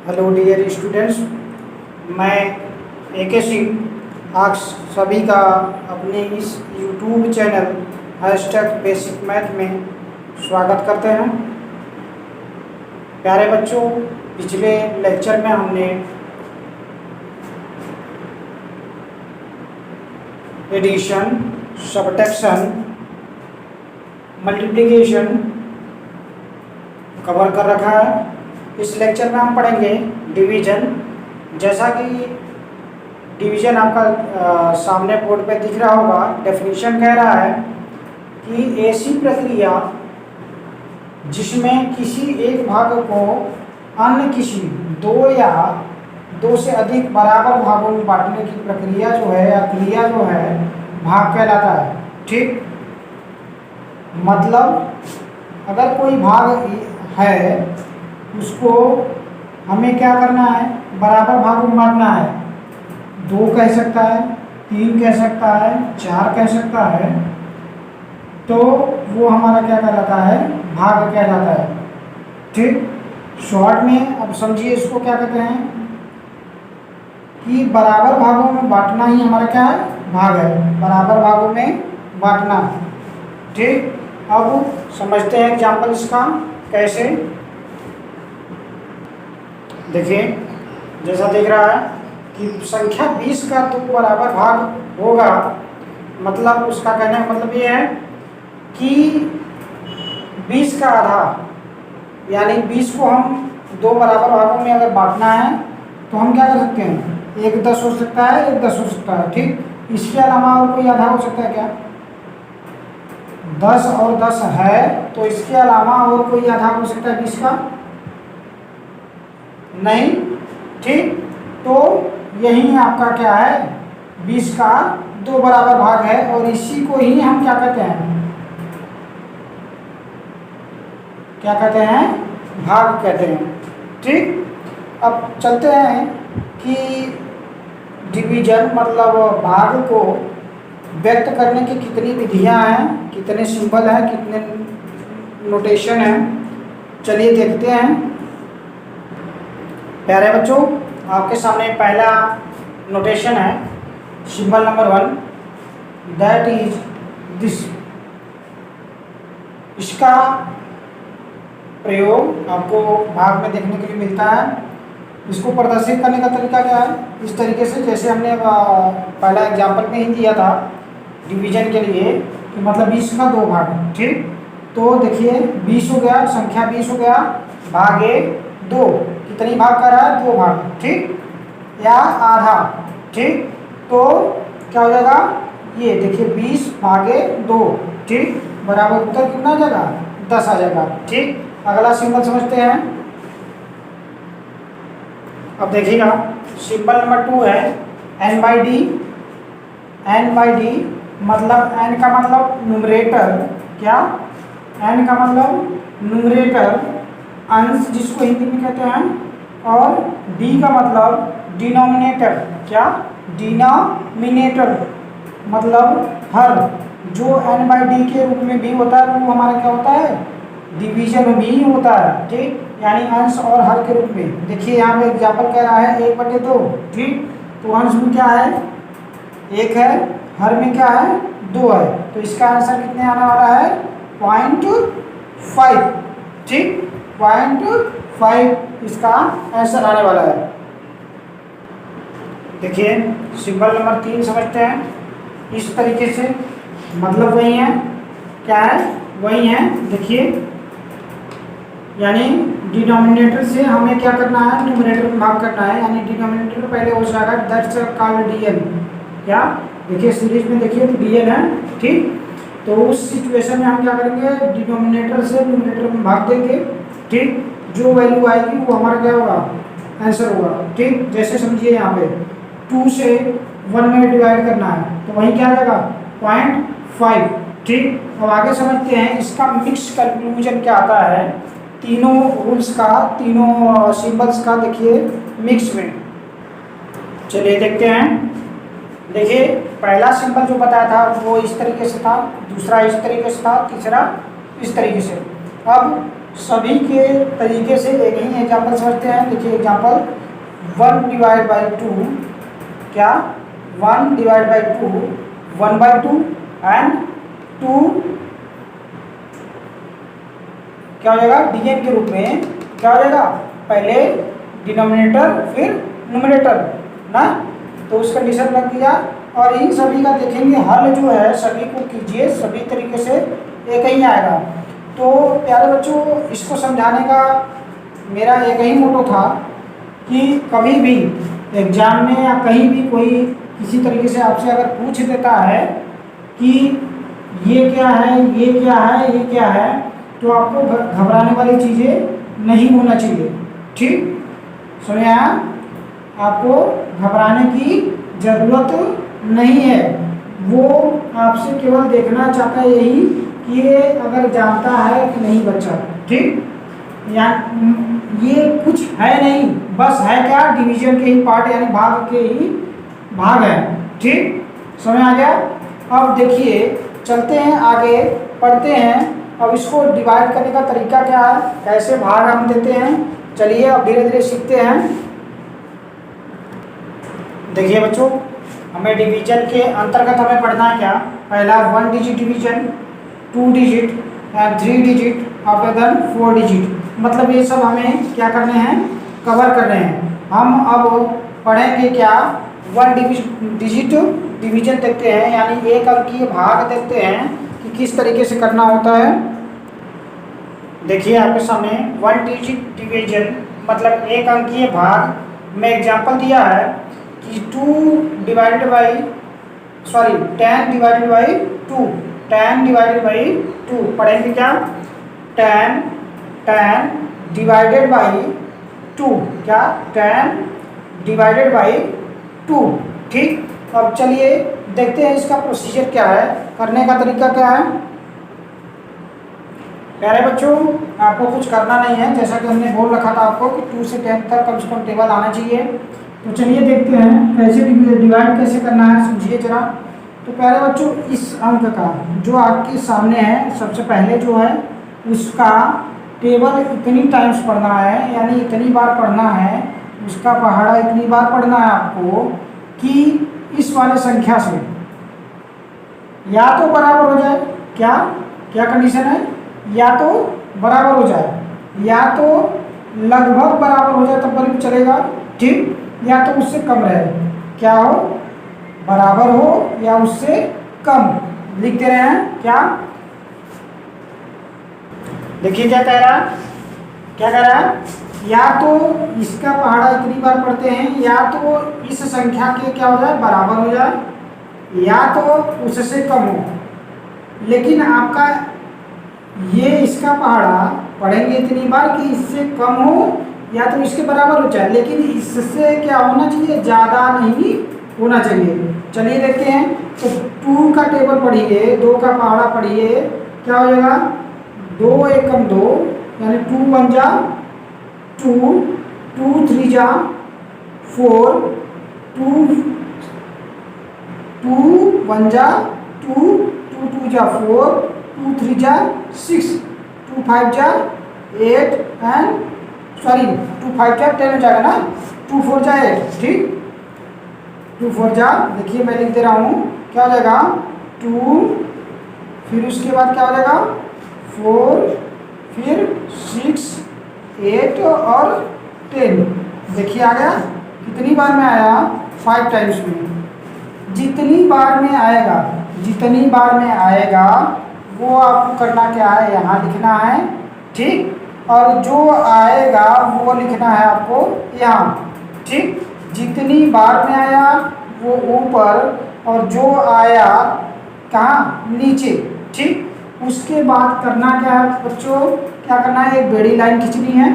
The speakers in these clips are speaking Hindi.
हेलो डियर स्टूडेंट्स, मैं AK सिंह आप सभी का अपने इस YouTube चैनल #बेसिक मैथ में स्वागत करते हैं। प्यारे बच्चों, पिछले लेक्चर में हमने एडिशन, सब्ट्रैक्शन, मल्टीप्लिकेशन कवर कर रखा है। इस लेक्चर में हम पढ़ेंगे डिवीजन। जैसा कि डिवीजन आपका सामने बोर्ड पे दिख रहा होगा, डेफिनेशन कह रहा है कि ऐसी प्रक्रिया जिसमें किसी एक भाग को अन्य किसी दो या दो से अधिक बराबर भागों में बांटने की प्रक्रिया जो है या क्रिया जो है भाग कहलाता है। ठीक, मतलब अगर कोई भाग है उसको हमें क्या करना है, बराबर भागों में बांटना है। 2 कह सकता है, 3 कह सकता है, 4 कह सकता है, तो वो हमारा क्या कहलाता है, भाग कहलाता है। ठीक, शॉर्ट में अब समझिए इसको क्या कहते हैं कि बराबर भागों में बांटना ही हमारा क्या है, भाग है। बराबर भागों में बांटना। ठीक, अब समझते हैं एग्जाम्पल इसका कैसे। देखिए, जैसा दिख रहा है कि संख्या 20 का 2 बराबर भाग होगा। मतलब उसका कहने का मतलब ये है कि 20 का आधा यानी 20 को हम 2 बराबर भागों में अगर बांटना है तो हम क्या कर सकते हैं, 1 10 हो सकता है, 1 10 हो सकता है। ठीक, इसके अलावा और कोई आधा हो सकता है क्या? 10 और 10 है तो इसके अलावा और कोई आधा हो सकता है 20 का? नहीं। ठीक, तो यही आपका क्या है, 20 का 2 बराबर भाग है और इसी को ही हम क्या कहते हैं, क्या कहते हैं, भाग कहते हैं। ठीक, अब चलते हैं कि डिवीजन मतलब भाग को व्यक्त करने की कितनी विधियां हैं, कितने सिंबल हैं, कितने नोटेशन हैं। चलिए देखते हैं। प्यारे बच्चों, आपके सामने पहला नोटेशन है, symbol number 1, that is this. इसका प्रयोग आपको भाग में देखने के लिए मिलता है। इसको प्रदर्शित करने का तरीका क्या है, इस तरीके से जैसे हमने पहला एग्जाम्पल में ही दिया था डिवीजन के लिए कि मतलब 20 का 2 भाग। ठीक, तो देखिए 20 हो गया, संख्या 20 हो गया, भागे 2, कितनी भाग कर रहा है, 2 भाग। ठीक, या आधा। ठीक, तो क्या हो जाएगा, ये देखिए 20 भागे 2। ठीक, बराबर उत्तर कितना आ जाएगा, 10 आ जाएगा। ठीक, अगला सिंबल समझते हैं। अब देखिएगा, सिंबल नंबर 2 है n/d। n/d मतलब n का मतलब न्यूमरेटर, क्या, n का मतलब न्यूमरेटर, अंश जिसको हिंदी में कहते हैं, और d का मतलब डिनोमिनेटर, क्या, डिनोमिनेटर मतलब हर। जो n/d के रूप में भी होता है वो हमारा क्या होता है, डिवीजन में भी होता है। ठीक, यानी अंश और हर के रूप में। देखिए यहाँ पे एग्जाम्पल कह रहा है 1/2। ठीक, तो अंश में क्या है, 1 है, हर में क्या है, 2 है, तो इसका आंसर कितने आने वाला है, 0.5। ठीक, 0.5 इसका आंसर आने वाला है। देखिए सिंबल नंबर 3 समझते हैं इस तरीके से, मतलब वही है, क्या है, वही है। देखिए यानी डिनोमिनेटर से हमें क्या करना है, न्यूमरेटर में भाग करना है, यानी डिनोमिनेटर पहले हो जाएगा दैट्स कॉल्ड dn। क्या, देखिए सीरीज में देखिए तो dn है। ठीक, तो उस सिचुएशन में हम क्या करेंगे, डिनोमिनेटर से न्यूमरेटर में भाग देंगे। ठीक, जो वैल्यू आएगी वो हमारा क्या होगा, आंसर होगा। ठीक, जैसे समझिए यहाँ पे 2 से 1 में डिवाइड करना है तो वही क्या आ जाएगा, 0.5। ठीक, अब आगे समझते हैं इसका मिक्स कंक्लूजन क्या आता है, तीनों रूल्स का, तीनों सिंबल्स का देखिए मिक्स में। चलिए देखते हैं। देखिए पहला सिंबल जो बताया था वो इस तरीके से था, दूसरा इस तरीके से था, तीसरा इस तरीके से। अब सभी के तरीके से एक ही एग्जाम्पल समझते हैं। देखिए एग्जाम्पल 1/2 क्या 1/2 1/2 एंड 2 क्या हो जाएगा dn के रूप में क्या हो जाएगा, पहले डिनोमिनेटर फिर न्यूमरेटर ना, तो उस कंडीशन रख दिया। और इन सभी का देखेंगे हल जो है सभी को कीजिए, सभी तरीके से एक ही आएगा। तो प्यारे बच्चों इसको समझाने का मेरा एक ही मोटो था कि कभी भी एग्जाम में या कहीं भी कोई किसी तरीके से आपसे अगर पूछ देता है कि ये क्या है ये क्या है ये क्या है, तो आपको घबराने वाली चीज़ें नहीं होना चाहिए। ठीक सुनिए, आपको घबराने की ज़रूरत नहीं है। वो आपसे केवल देखना चाहता है यही कि ये अगर जानता है कि नहीं बच्चा। ठीक या ये कुछ है नहीं, बस है क्या डिवीजन के ही पार्ट यानी भाग के ही भाग है। ठीक समझ आ गया। अब देखिए चलते हैं आगे पढ़ते हैं। अब इसको डिवाइड करने का तरीका क्या है, कैसे भाग हम देते हैं, चलिए अब धीरे धीरे सीखते हैं। देखिए बच्चों हमें डिवीजन के अंतर्गत हमें पढ़ना है क्या, पहला 1 digit division, 2 digit and 3 digit after then 4 digit, मतलब ये सब हमें क्या करने हैं, कवर करने हैं। हम अब पढ़ेंगे क्या 1 डिजिट डिवीजन देखते हैं, यानी एक अंकीय भाग देखते हैं कि किस तरीके से करना होता है। देखिए आपके सामने 1 डिजिट डिवीजन मतलब एक अंकीय भाग में एग्जाम्पल दिया है कि 10 डिवाइडेड बाई 2 पढ़ेंगे क्या 10 डिवाइडेड बाई 2 क्या 10 डिवाइडेड बाई 2। ठीक अब चलिए देखते हैं इसका प्रोसीजर क्या है, करने का तरीका क्या है। प्यारे बच्चों आपको कुछ करना नहीं है, जैसा कि हमने बोल रखा था आपको कि 2 से 10 तक कम से कम टेबल आना चाहिए। तो चलिए देखते हैं कैसे डिवाइड कैसे करना है, समझिए जरा। तो प्यारे बच्चों इस अंक का जो आपके सामने है सबसे पहले जो है उसका टेबल इतनी टाइम्स पढ़ना है, यानी इतनी बार पढ़ना है, उसका पहाड़ा इतनी बार पढ़ना है आपको कि इस वाले संख्या से या तो बराबर हो जाए, क्या क्या कंडीशन है, या तो बराबर हो जाए या तो लगभग बराबर हो जाए तब पर भी चलेगा। ठीक या तो उससे कम रहे, क्या हो बराबर हो या उससे कम, लिख दे रहे हैं क्या। देखिए क्या कह रहा है, क्या कह रहा है, या तो इसका पहाड़ा इतनी बार पढ़ते हैं या तो इस संख्या के क्या हो जाए बराबर हो जाए या तो उससे कम हो। लेकिन आपका ये इसका पहाड़ा पढ़ेंगे इतनी बार कि इससे कम हो या तो इसके बराबर हो जाए, लेकिन इससे क्या होना चाहिए, ज़्यादा नहीं होना चाहिए। चलिए देखते हैं। तो 2 का टेबल पढ़िए, 2 का पहाड़ा पढ़िए, क्या हो जाएगा 2 एकम 2 यानी 2 1 जा 2, 2 3 जा 4, 2 1 जा 2, 2 2 जा 4, 2 3 जा 6, 2 5 जा 8 एंड 2 5 जा 10 हो जाएगा ना, 2 4 जा 8। ठीक 2 4 जा, देखिए मैं लिख दे रहा हूँ, क्या हो जाएगा 2, फिर उसके बाद क्या हो जाएगा 4, फिर 6 8 और 10। देखिए आ गया, कितनी बार में आया 5 टाइम्स में। जितनी बार में आएगा वो आपको करना क्या है, यहाँ लिखना है। ठीक और जो आएगा वो लिखना है आपको यहाँ। ठीक जितनी बार में आया वो ऊपर और जो आया कहाँ नीचे। ठीक उसके बाद करना क्या है बच्चों, क्या करना है, एक बड़ी लाइन खींचनी है।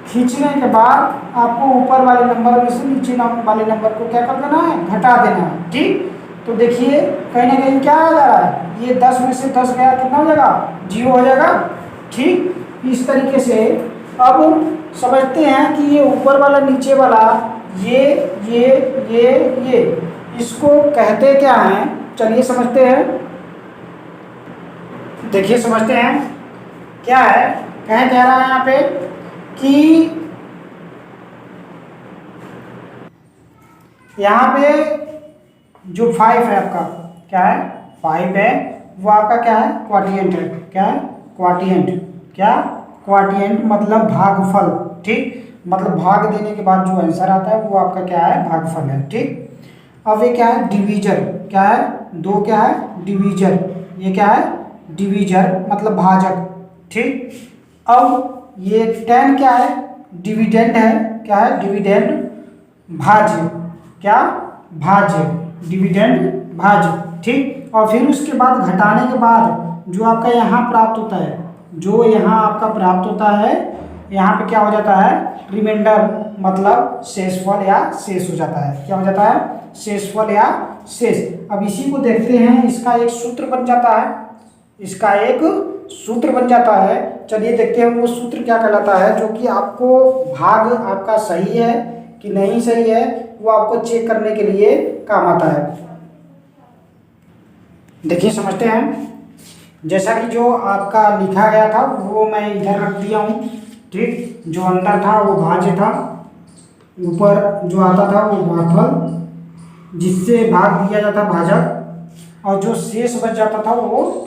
खींचने के बाद आपको ऊपर वाले नंबर में से नीचे वाले नंबर को क्या कर देना है, घटा देना है। ठीक तो देखिए कहीं ना कहीं क्या आ जा रहा है, ये 10 में से 10 गया, कितना हो जाएगा 0 हो जाएगा। ठीक इस तरीके से अब समझते हैं कि ये ऊपर वाला नीचे वाला ये इसको कहते क्या हैं, चलिए समझते हैं। देखिए समझते हैं, क्या है, कह रहा है यहाँ पे कि यहाँ पे जो 5 है आपका, क्या है 5 है, वो आपका क्या है क्वाटिएंट है। क्या है क्वाटिएंट, क्या क्वाटिएंट मतलब भागफल, ठीक, मतलब भाग देने के बाद जो आंसर आता है वो आपका क्या है भागफल है, ठीक। अब ये क्या है डिवीजर, क्या है 2 क्या है डिवीजर, ये क्या है डिवीजर मतलब भाजक, ठीक। अब ये 10 क्या है डिविडेंड है, क्या है डिविडेंड भाज्य, क्या भाज्य डिविडेंड भाज्य, ठीक। और फिर उसके बाद घटाने के बाद जो आपका यहाँ प्राप्त होता है, जो यहाँ आपका प्राप्त होता है, यहाँ पे क्या हो जाता है रिमाइंडर मतलब शेषफल या शेष हो जाता है। क्या हो जाता है शेषफल या शेष। अब इसी को देखते हैं, इसका एक सूत्र बन जाता है, इसका एक सूत्र बन जाता है। चलिए देखते हैं वो सूत्र क्या कहलाता है, जो कि आपको भाग आपका सही है कि नहीं सही है वो आपको चेक करने के लिए काम आता है। देखिए समझते हैं, जैसा कि जो आपका लिखा गया था वो मैं इधर रख दिया हूँ, ठीक। जो अंदर था वो भाज्य था, ऊपर जो आता था वो भागफल जिससे भाग दिया जाता भाजक, और जो शेष बच जाता था वो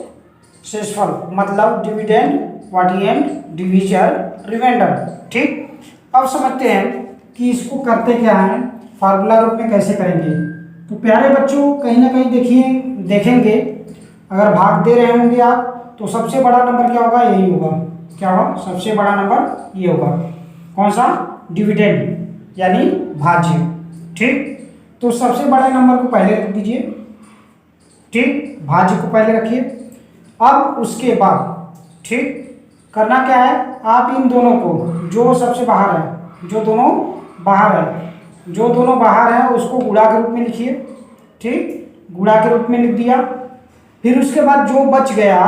शेषफल मतलब डिविडेंड क्वाटिएंट डिवीजर रिमाइंडर, ठीक। अब समझते हैं कि इसको करते क्या है, फार्मूला रूप में कैसे करेंगे। तो प्यारे बच्चों कहीं ना कहीं देखेंगे अगर भाग दे रहे होंगे आप तो सबसे बड़ा नंबर क्या होगा, यही होगा। क्या होगा सबसे बड़ा नंबर ये होगा, कौन सा डिविडेंड यानी भाज्य, ठीक। तो सबसे बड़े नंबर को पहले रख दीजिए, ठीक, भाज्य को पहले रखिए। अब उसके बाद ठीक करना क्या है, आप इन दोनों को जो सबसे बाहर है, जो दोनों बाहर है उसको गुणा के रूप में लिखिए, ठीक, गुणा के रूप में लिख दिया। फिर उसके बाद जो बच गया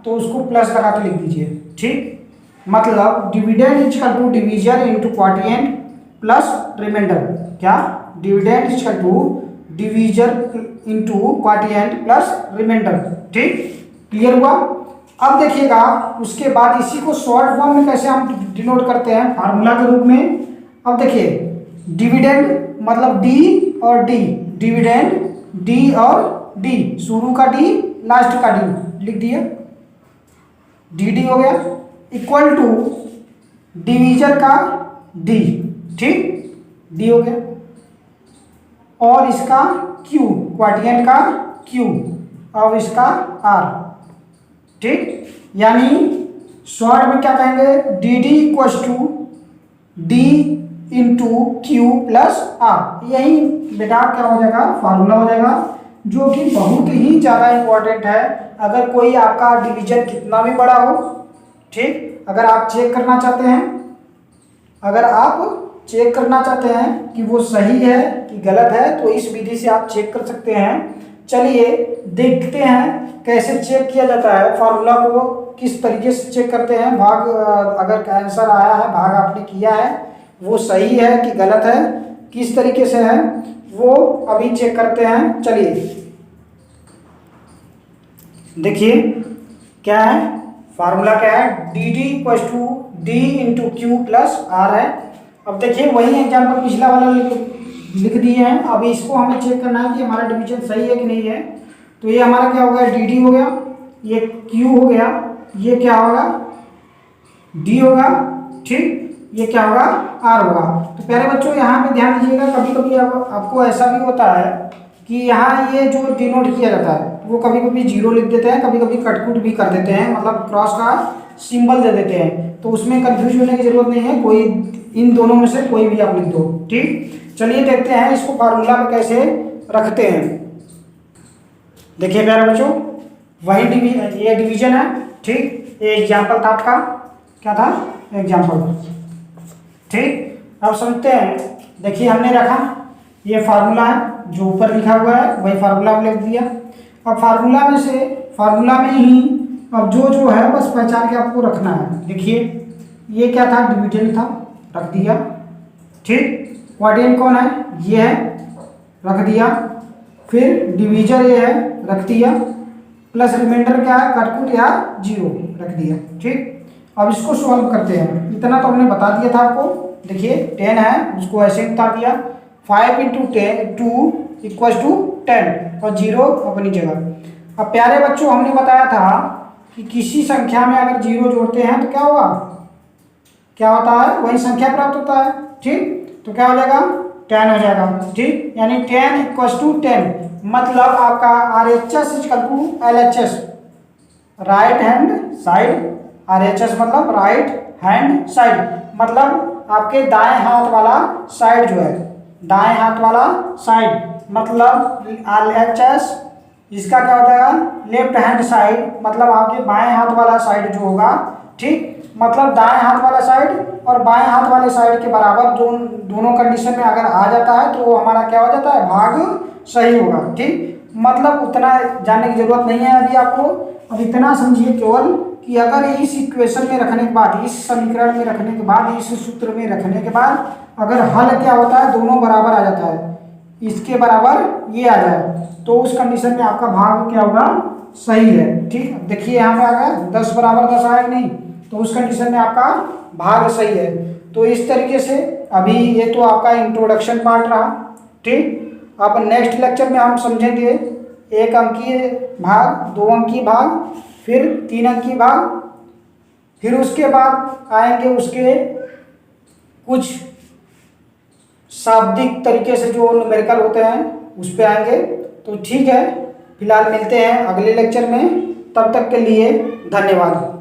तो उसको प्लस लगा के लिख दीजिए, ठीक। मतलब dividend equal to divisor into quotient plus remainder, क्या dividend equal to divisor into quotient plus remainder, ठीक। क्लियर हुआ। अब देखिएगा उसके बाद इसी को शॉर्ट फॉर्म में कैसे हम डिनोट करते हैं फार्मूला के रूप में। अब देखिए डिविडेंड मतलब डी और डी, डिविडेंड डी और डी, शुरू का डी लास्ट का डी लिख दिया, डी डी हो गया, इक्वल टू डिवीजर का डी, ठीक, डी हो गया, और इसका क्यू क्वाटिएंट का क्यू, और इसका आर, ठीक। यानी शॉर्ट में क्या कहेंगे D D equals to D into Q plus R. यही बेटा क्या हो जाएगा फार्मूला हो जाएगा, जो कि बहुत ही ज़्यादा इम्पोर्टेंट है। अगर कोई आपका डिवीजन कितना भी बड़ा हो, ठीक, अगर आप चेक करना चाहते हैं कि वो सही है कि गलत है, तो इस विधि से आप चेक कर सकते हैं। चलिए देखते हैं कैसे चेक किया जाता है, फार्मूला को किस तरीके से चेक करते हैं। भाग अगर आंसर आया है, भाग आपने किया है, वो सही है कि गलत है, किस तरीके से है वो अभी चेक करते हैं। चलिए देखिए क्या है फार्मूला, क्या है D D equal to D into Q plus R है। अब देखिए वही एग्जाम्पल पिछला वाला लिख दिए हैं। अब इसको हमें चेक करना है कि हमारा डिवीजन सही है कि नहीं है। तो ये हमारा क्या हो गया डी डी हो गया, ये क्यू हो गया, ये क्या होगा डी होगा, ठीक, ये क्या होगा आर होगा। तो प्यारे बच्चों यहाँ पे ध्यान दीजिएगा, कभी कभी आपको ऐसा भी होता है कि यहाँ ये जो डिनोट किया जाता है वो कभी कभी जीरो लिख देते हैं, कभी कभी कटकुट भी कर देते हैं, मतलब क्रॉस का सिंबल दे देते हैं। तो उसमें कंफ्यूज होने की जरूरत नहीं है, कोई इन दोनों में से कोई भी आप लिख दो, ठीक। चलिए देखते हैं इसको फार्मूला में कैसे रखते हैं। देखिए प्यारे बच्चों वही ये डिवीजन है, ठीक, ये एग्जाम्पल था आपका, क्या था एग्जाम्पल, ठीक। अब समझते हैं, देखिए हमने रखा ये फार्मूला है, जो ऊपर लिखा हुआ है वही फार्मूला में लिख दिया। अब फार्मूला में ही अब जो है बस पहचान के आपको रखना है। देखिए ये क्या था डिविडेंड था, रख दिया, ठीक। क्वाड्रेंट कौन है ये है, रख दिया। फिर डिवीजर ये है, रख दिया। प्लस रिमाइंडर क्या है कटकुट या जीरो, रख दिया, ठीक। अब इसको सॉल्व करते हैं। इतना तो हमने बता दिया था आपको। देखिए 10 है, उसको ऐसे बता दिया। 5 इंटू 2 इक्वल टू 10 और 0 अपनी जगह। अब प्यारे बच्चों, हमने बताया था कि किसी संख्या में अगर 0 जोड़ते हैं तो क्या होगा, क्या होता है, वही संख्या प्राप्त होता है। ठीक, तो क्या हो जाएगा, 10 हो जाएगा। ठीक, यानी 10 इक्वल टू 10, मतलब आपका RHS equal to LHS, right hand side. RHS मतलब राइट हैंड साइड, मतलब आपके दाएं हाथ वाला साइड जो है, दाएं हाथ वाला साइड, मतलब LHS इसका क्या हो जाएगा, लेफ्ट हैंड साइड, मतलब आपके बाएं हाथ वाला साइड जो होगा। ठीक, मतलब दाएं हाथ वाला साइड और बाएं हाथ वाले साइड के बराबर दोनों कंडीशन में अगर आ जाता है तो वो हमारा क्या हो जाता है, भाग सही होगा। ठीक, मतलब उतना जानने की जरूरत नहीं है अभी आपको। अब इतना समझिए केवल कि अगर इस इक्वेशन में रखने के बाद, इस समीकरण में रखने के बाद, इस सूत्र में रखने के बाद अगर हल क्या होता है, दोनों बराबर आ जाता है, इसके बराबर ये आ जाए, तो उस कंडीशन में आपका भाग क्या होगा, सही है। ठीक, देखिए यहाँ पे आ गया 10 बराबर 10 आया कि नहीं, तो उस कंडीशन में आपका भाग सही है। तो इस तरीके से अभी ये तो आपका इंट्रोडक्शन पार्ट रहा। ठीक, अब नेक्स्ट लेक्चर में हम समझेंगे 1 अंकीय भाग, 2 अंकीय भाग, फिर 3 अंकीय भाग, फिर उसके बाद आएंगे उसके कुछ शाब्दिक तरीके से जो न्यूमेरिकल होते हैं उस पे आएंगे। तो ठीक है, फिलहाल मिलते हैं अगले लेक्चर में, तब तक के लिए धन्यवाद।